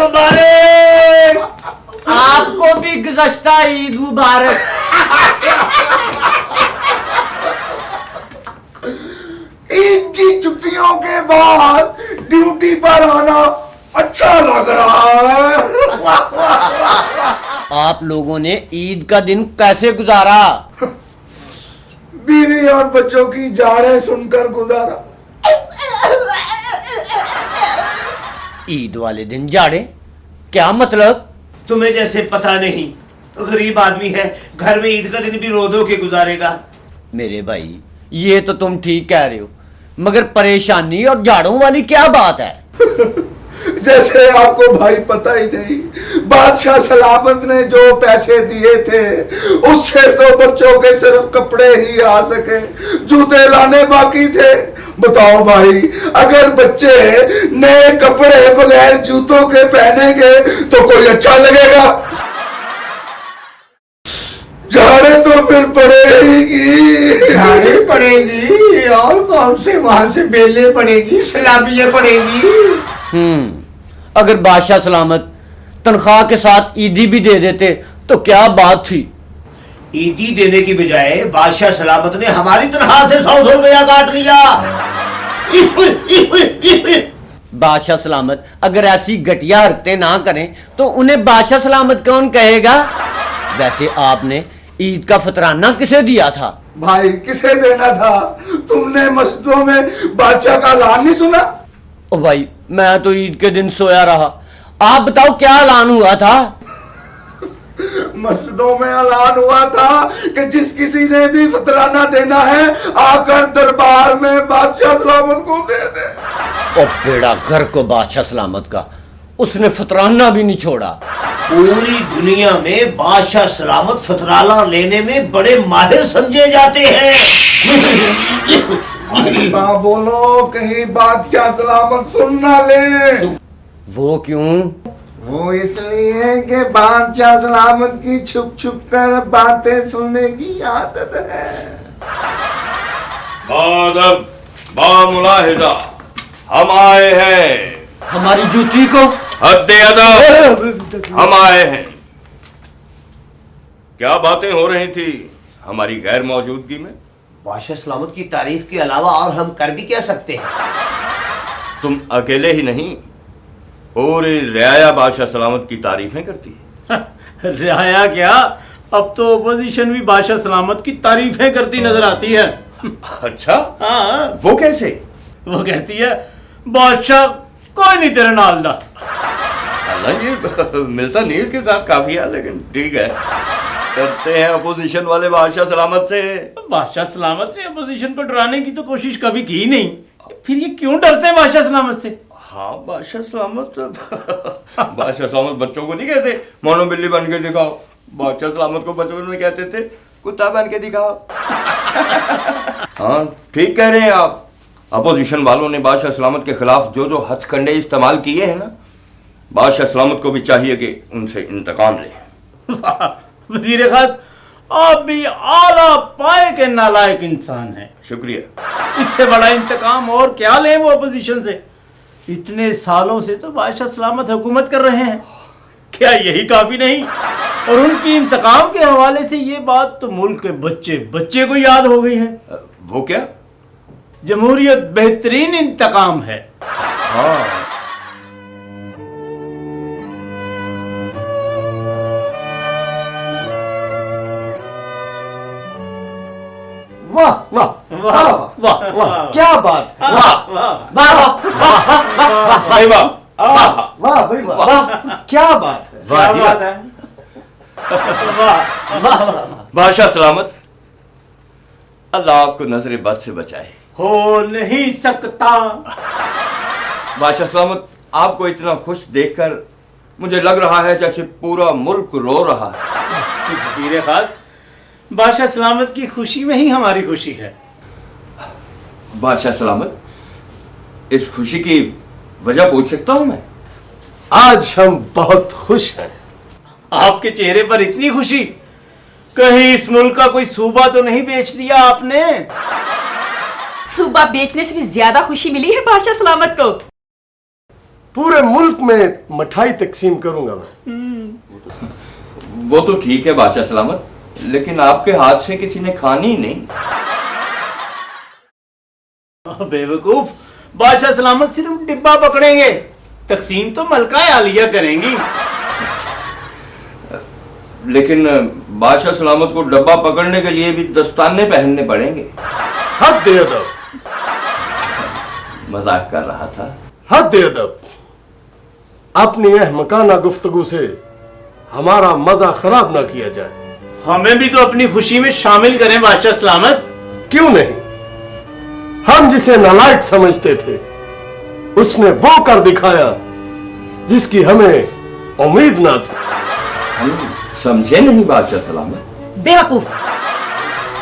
मुबारक। आपको भी गुज़श्ता ईद मुबारक। ईद की छुट्टियों के बाद ड्यूटी पर आना अच्छा लग रहा है। आप लोगों ने ईद का दिन कैसे गुजारा? बीवी और बच्चों की जाड़े सुनकर गुजारा। ईद वाले दिन जाड़े? क्या मतलब? तुम्हें जैसे पता नहीं, गरीब आदमी है, घर में ईद का दिन भी रो धो के गुजारेगा। मेरे भाई, ये तो तुम ठीक कह रहे हो, मगर परेशानी और झाड़ों वाली क्या बात है? जैसे आपको भाई पता ही नहीं, बादशाह सलामत ने जो पैसे दिए थे उससे तो बच्चों के सिर्फ कपड़े ही आ सके, जूते लाने बाकी थे। बताओ भाई, अगर बच्चे नए कपड़े बगैर जूतों के पहनेंगे तो कोई अच्छा लगेगा? झाड़े तो फिर पड़ेगी। झाड़े पड़ेगी और कौन से वहां से बेले पड़ेगी, सलाबियां पड़ेगी। अगर बादशाह सलामत तनख्वाह के साथ ईदी भी दे देते तो क्या बात थी? ईदी देने की बजाय बादशाह सलामत ने हमारी तनख्वाह से 100 रुपया काट लिया। बादशाह सलामत अगर ऐसी घटिया हरकतें ना करें तो उन्हें बादशाह सलामत कौन कहेगा? वैसे आपने ईद का फतराना किसे दिया था? भाई किसे देना था? तुमने मस्जिदों में बादशाह का ऐलान नहीं सुना? ओ भाई, मैं तो ईद के दिन सोया रहा। आप बताओ क्या ऐलान हुआ था? मस्जिदों में ऐलान हुआ था कि जिस किसी ने भी फतराना देना है आकर दरबार में बादशाह सलामत को दे दे। ओ बेड़ा घर को बादशाह सलामत का, उसने फतराना भी नहीं छोड़ा। पूरी दुनिया में बादशाह सलामत फतराना लेने में बड़े माहिर समझे जाते हैं। बोलो, कहीं बादशाह सलामत सुन ना ले। वो क्यों? वो इसलिए कि बादशाह सलामत की छुप छुप कर बातें सुनने की आदत है। अदब, बामुलाहिजा, हम आए हैं। हमारी जूती को हद्दे अदब, हम आए हैं। क्या बातें हो रही थी हमारी गैर मौजूदगी में? बादशाह सलामत की तारीफ के अलावा और हम कर भी क्या सकते हैं? तुम अकेले ही नहीं, पूरी रियाया बादशाह सलामत की तारीफें करती है। रियाया क्या, अब तो अपोजिशन भी बादशाह सलामत की तारीफें करती नजर आती है। अच्छा, हाँ, वो कैसे? वो कहती है बादशाह कोई नहीं तेरे नाल दा। अल्लाह, ये मिल्सा नील के साथ काफी है, लेकिन ठीक है, करते हैं अपोजिशन वाले बादशाह सलामत से। बादशाह सलामत ने अपोजिशन को डराने की तो कोशिश कभी की नहीं, फिर ये क्यों डरते हैं बादशाह सलामत से? हाँ, बादशाह सलामत बादशाह सलामत बच्चों को नहीं कहते मोनो बिल्ली बन के दिखाओ। बादशाह सलामत को बचपन में कहते थे कुत्ता बन के दिखाओ। हाँ, ठीक कह रहे हैं आप। अपोजिशन वालों ने बादशाह सलामत के खिलाफ जो जो हथकंडे इस्तेमाल किए हैं ना, बादशाह सलामत को भी चाहिए कि उनसे इंतकाम लें। वजीर खास, आप भी आला पाए के नालायक इंसान हैं। शुक्रिया। इससे बड़ा इंतकाम और क्या लें वो अपोजिशन से? इतने सालों से तो बादशाह सलामत हुकूमत कर रहे हैं, क्या यही काफी नहीं? और उनकी इंतकाम के हवाले से ये बात तो मुल्क के बच्चे बच्चे को याद हो गई है। वो क्या? जमहूरियत बेहतरीन इंतकाम है। हाँ, वाह वाह वाह वाह वाह, क्या बात है। वाह वाह वाह भाई वाह, वाह भाई वाह, क्या बात है। क्या बात है। बादशाह सलामत, अल्लाह आपको नजर बद से बचाए। हो नहीं सकता। बादशाह सलामत, आपको इतना खुश देखकर मुझे लग रहा है जैसे पूरा मुल्क रो रहा है। वजीर खास, बादशाह सलामत की खुशी में ही हमारी खुशी है। बादशाह सलामत, इस खुशी की वजह पूछ सकता हूं मैं? आज हम बहुत खुश हैं। आपके चेहरे पर इतनी खुशी, कहीं इस मुल्क का कोई सूबा तो नहीं बेच दिया आपने? सूबा बेचने से भी ज्यादा खुशी मिली है बादशाह सलामत को। पूरे मुल्क में मिठाई तकसीम करूंगा मैं। वो तो ठीक है बादशाह सलामत, लेकिन आपके हाथ से किसी ने खानी नहीं। बेवकूफ, बादशाह सलामत सिर्फ डिब्बा पकड़ेंगे, तकसीम तो मलका आलिया करेंगी। लेकिन बादशाह सलामत को डब्बा पकड़ने के लिए भी दस्ताने पहनने पड़ेंगे। हद अदब, मजाक कर रहा था। हद अदब। अपनी अहमकाना गुफ्तगू से हमारा मजा खराब ना किया जाए। हमें भी तो अपनी खुशी में शामिल करें बादशाह सलामत। क्यों नहीं? हम जिसे नालायक समझते थे उसने वो कर दिखाया जिसकी हमें उम्मीद ना थी। हम समझे नहीं बादशाह सलामत। बेवकूफ,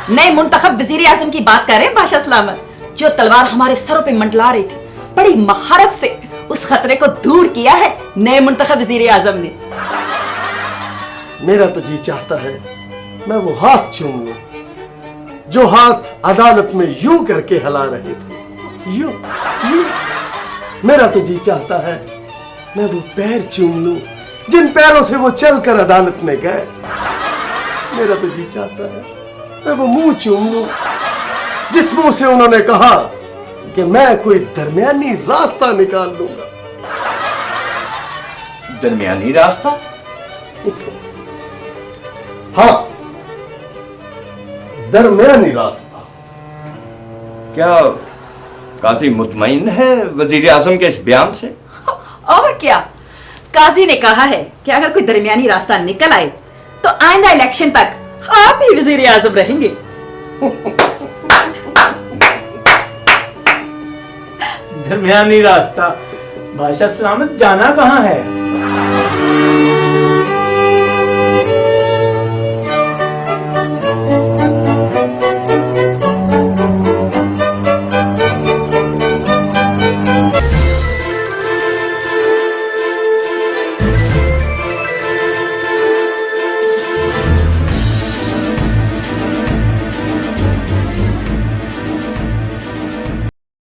नए मुंतखब वजीर आजम की बात कर रहे हैं बादशाह सलामत, जो तलवार हमारे सरों पे मंडला रही थी। बड़ी महारत से उस खतरे को दूर किया है नए मुंतखब वजीर आजम ने। मेरा तो जी चाहता है मैं वो हाथ चूम लूं जो हाथ अदालत में यूं करके हिला रहे थे, यूं यूं। मेरा तो जी चाहता है मैं वो पैर चूम लूं जिन पैरों से वो चलकर अदालत में गए। मेरा तो जी चाहता है मैं वो मुंह चूम लूं जिस मुंह से उन्होंने कहा कि मैं कोई दरमियानी रास्ता निकाल लूंगा। दरमियानी रास्ता? हाँ, दरमियानी रास्ता। क्या काजी मुतमईन है वजीर आजम के इस बयान से? और क्या, काजी ने कहा है कि अगर कोई दरमियानी रास्ता निकल आए तो आइंदा इलेक्शन तक आप ही वजीर आजम रहेंगे। दरमियानी रास्ता? बादशाह सलामत जाना कहाँ है?